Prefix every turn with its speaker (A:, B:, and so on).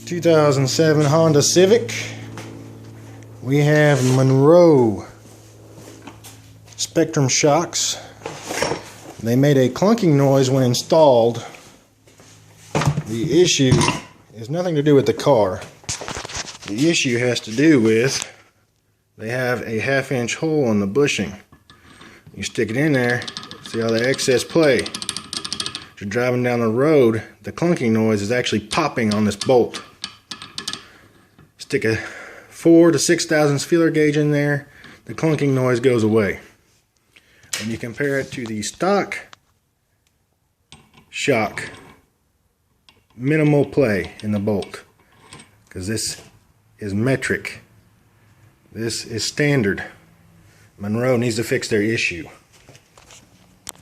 A: 2007 Honda Civic. We have Monroe Spectrum shocks. They made a clunking noise when installed. The issue is nothing to do with the car. The issue has to do with they have a 1/2 inch hole in the bushing. You stick it in there, see all the excess play. As you're driving down the road, the clunking noise is actually popping on this bolt. Stick a 4 to 6 thousandths feeler gauge in there, the clunking noise goes away. When you compare it to the stock shock, minimal play in the bolt, because this is metric. This is standard. Monroe needs to fix their issue.